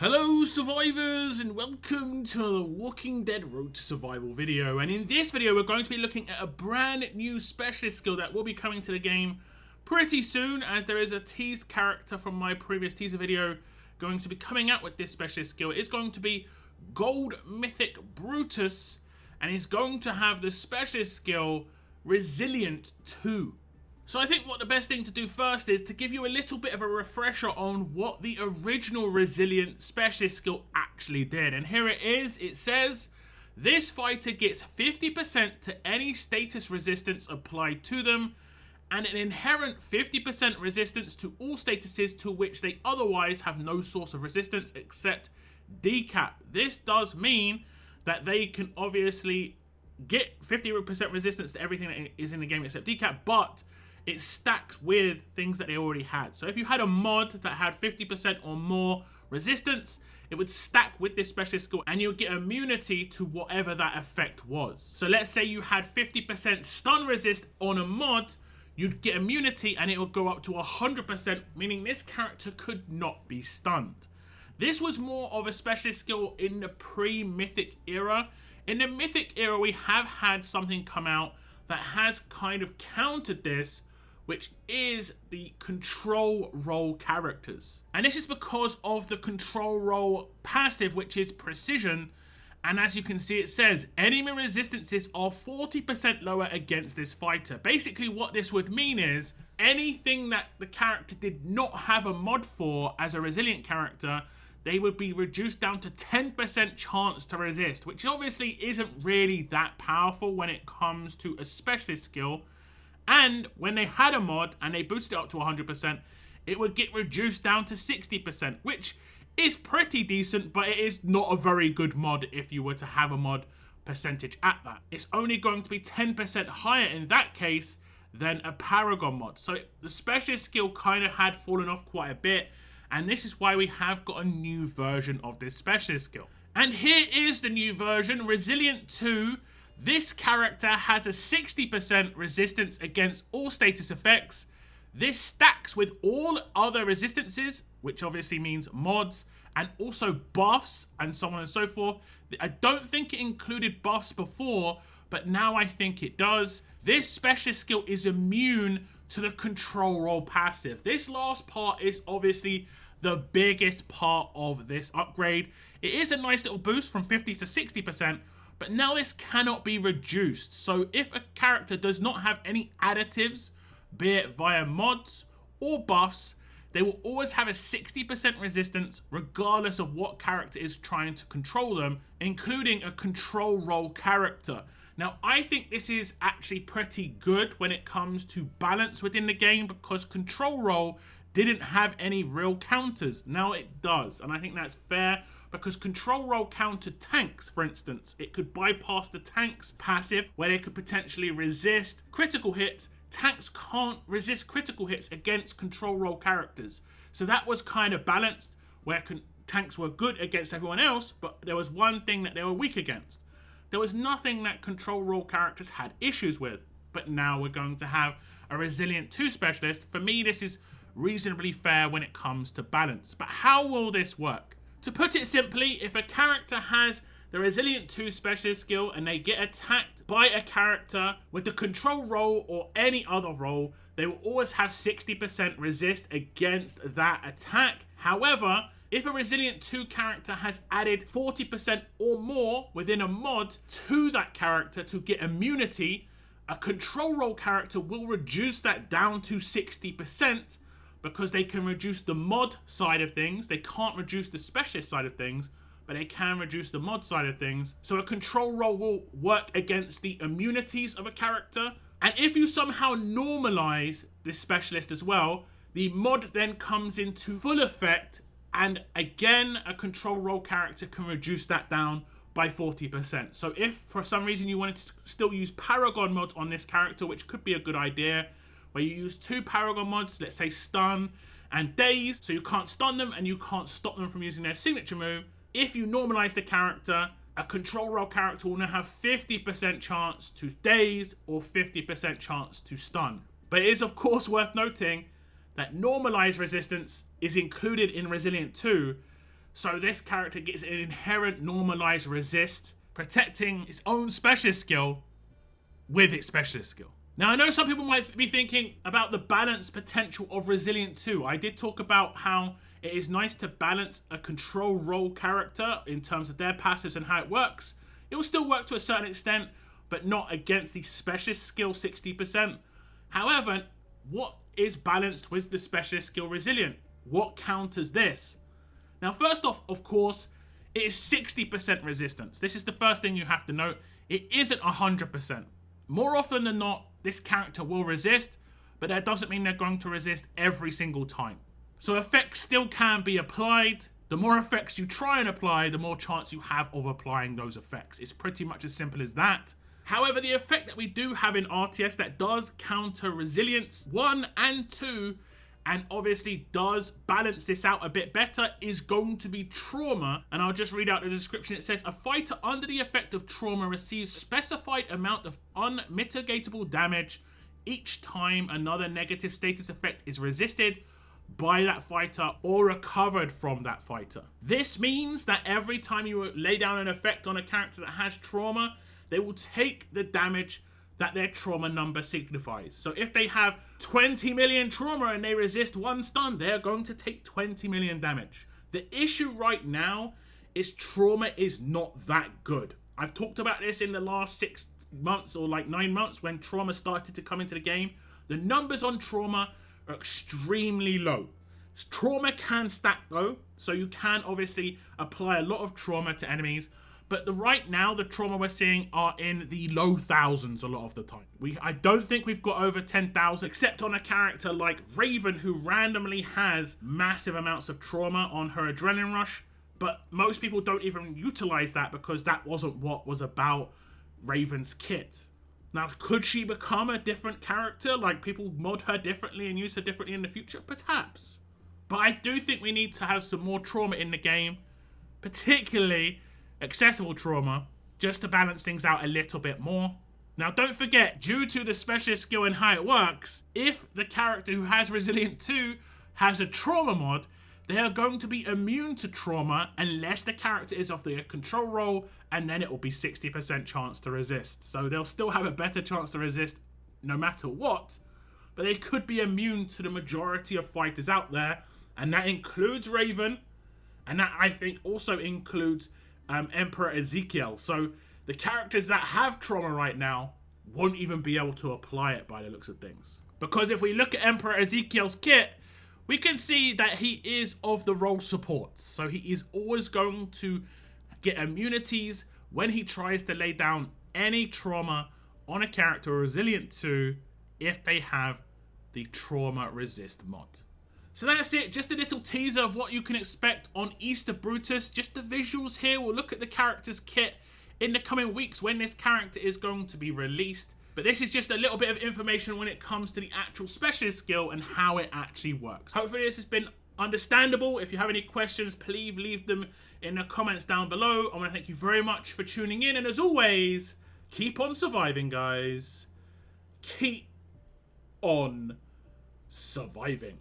Hello survivors and welcome to the Walking Dead Road to Survival video, and in this video we're going to be looking at a brand new specialist skill that will be coming to the game pretty soon, as there is a teased character from my previous teaser video going to be coming out with this specialist skill. It's going to be Gold Mythic Brutus, and he's going to have the specialist skill Resilient 2. So I think what the best thing to do first is to give you a little bit of a refresher on what the original Resilient specialist skill actually did. And here it is. It says, this fighter gets 50% to any status resistance applied to them, and an inherent 50% resistance to all statuses to which they otherwise have no source of resistance except decap. This does mean that they can obviously get 50% resistance to everything that is in the game except decap, but it stacks with things that they already had. So if you had a mod that had 50% or more resistance, it would stack with this specialist skill and you'll get immunity to whatever that effect was. So let's say you had 50% stun resist on a mod, you'd get immunity and it would go up to 100%, meaning this character could not be stunned. This was more of a specialist skill in the pre-Mythic era. In the Mythic era, we have had something come out that has kind of countered this, which is the control role characters. And this is because of the control role passive, which is precision. And as you can see, it says enemy resistances are 40% lower against this fighter. Basically what this would mean is anything that the character did not have a mod for as a resilient character, they would be reduced down to 10% chance to resist, which obviously isn't really that powerful when it comes to a specialist skill. And when they had a mod and they boosted it up to 100%, it would get reduced down to 60%, which is pretty decent, but it is not a very good mod if you were to have a mod percentage at that. It's only going to be 10% higher in that case than a Paragon mod. So the specialist skill kind of had fallen off quite a bit, and this is why we have got a new version of this specialist skill. And here is the new version, Resilient 2. This character has a 60% resistance against all status effects. This stacks with all other resistances, which obviously means mods, and also buffs, and so on and so forth. I don't think it included buffs before, but now I think it does. This specialist skill is immune to the control role passive. This last part is obviously the biggest part of this upgrade. It is a nice little boost from 50 to 60%, but now this cannot be reduced. So if a character does not have any additives, be it via mods or buffs, they will always have a 60% resistance regardless of what character is trying to control them, including a control role character. Now, I think this is actually pretty good when it comes to balance within the game, because control role didn't have any real counters. Now it does, and I think that's fair, because control role countered tanks, for instance. It could bypass the tank's passive, where they could potentially resist critical hits. Tanks can't resist critical hits against control role characters. So that was kind of balanced, where tanks were good against everyone else, but there was one thing that they were weak against. There was nothing that control role characters had issues with. But now we're going to have a Resilient 2 specialist. For me, this is reasonably fair when it comes to balance. But how will this work? To put it simply, if a character has the Resilient 2 specialist skill and they get attacked by a character with the control role or any other role, they will always have 60% resist against that attack. However, if a Resilient 2 character has added 40% or more within a mod to that character to get immunity, a control role character will reduce that down to 60%, because they can reduce the mod side of things. They can't reduce the specialist side of things, but they can reduce the mod side of things. So a control role will work against the immunities of a character. And if you somehow normalize this specialist as well, the mod then comes into full effect, and again, a control role character can reduce that down by 40%. So if for some reason you wanted to still use Paragon mods on this character, which could be a good idea, where you use 2 Paragon mods, let's say stun and daze, so you can't stun them and you can't stop them from using their signature move. If you normalize the character, a control role character will now have 50% chance to daze or 50% chance to stun. But it is of course worth noting that normalized resistance is included in Resilient 2, So this character gets an inherent normalized resist, protecting its own specialist skill with its specialist skill. Now, I know some people might be thinking about the balance potential of Resilient 2. I did talk about how it is nice to balance a control role character in terms of their passives and how it works. It will still work to a certain extent, but not against the specialist skill 60%. However, what is balanced with the specialist skill Resilient? What counters this? Now, first off, of course, it is 60% resistance. This is the first thing you have to note. It isn't 100%. More often than not, this character will resist, but that doesn't mean they're going to resist every single time. So effects still can be applied. The more effects you try and apply, the more chance you have of applying those effects. It's pretty much as simple as that. However, the effect that we do have in RTS that does counter Resilience 1 and 2, and obviously does balance this out a bit better, is going to be Trauma. And I'll just read out the description. It says, a fighter under the effect of Trauma receives specified amount of unmitigatable damage each time another negative status effect is resisted by that fighter or recovered from that fighter. This means that every time you lay down an effect on a character that has Trauma, they will take the damage that their trauma number signifies. So if they have 20 million trauma and they resist one stun, they're going to take 20 million damage. The issue right now is Trauma is not that good. I've talked about this in the last 6 months or like 9 months when Trauma started to come into the game. The numbers on Trauma are extremely low. Trauma can stack though, so you can obviously apply a lot of trauma to enemies. But right now, the trauma we're seeing are in the low thousands a lot of the time. I don't think we've got over 10,000, except on a character like Raven, who randomly has massive amounts of trauma on her Adrenaline Rush. But most people don't even utilize that because that wasn't what was about Raven's kit. Now, could she become a different character? Like, people mod her differently and use her differently in the future? Perhaps. But I do think we need to have some more trauma in the game, particularly accessible trauma, just to balance things out a little bit more. Now, don't forget, due to the specialist skill and how it works, if the character who has Resilient 2 has a trauma mod, they are going to be immune to trauma unless the character is off their control role, and then it will be 60% chance to resist. So they'll still have a better chance to resist no matter what, but they could be immune to the majority of fighters out there, and that includes Raven, and that I think also includes Emperor Ezekiel. So the characters that have trauma right now won't even be able to apply it by the looks of things. Because if we look at Emperor Ezekiel's kit, we can see that he is of the role support. So he is always going to get immunities when he tries to lay down any trauma on a character Resilient 2 if they have the trauma resist mod. So that's it, just a little teaser of what you can expect on Easter Brutus. Just the visuals here. We'll look at the character's kit in the coming weeks when this character is going to be released. But this is just a little bit of information when it comes to the actual specialist skill and how it actually works. Hopefully this has been understandable. If you have any questions, please leave them in the comments down below. I want to thank you very much for tuning in. And as always, keep on surviving, guys. Keep on surviving.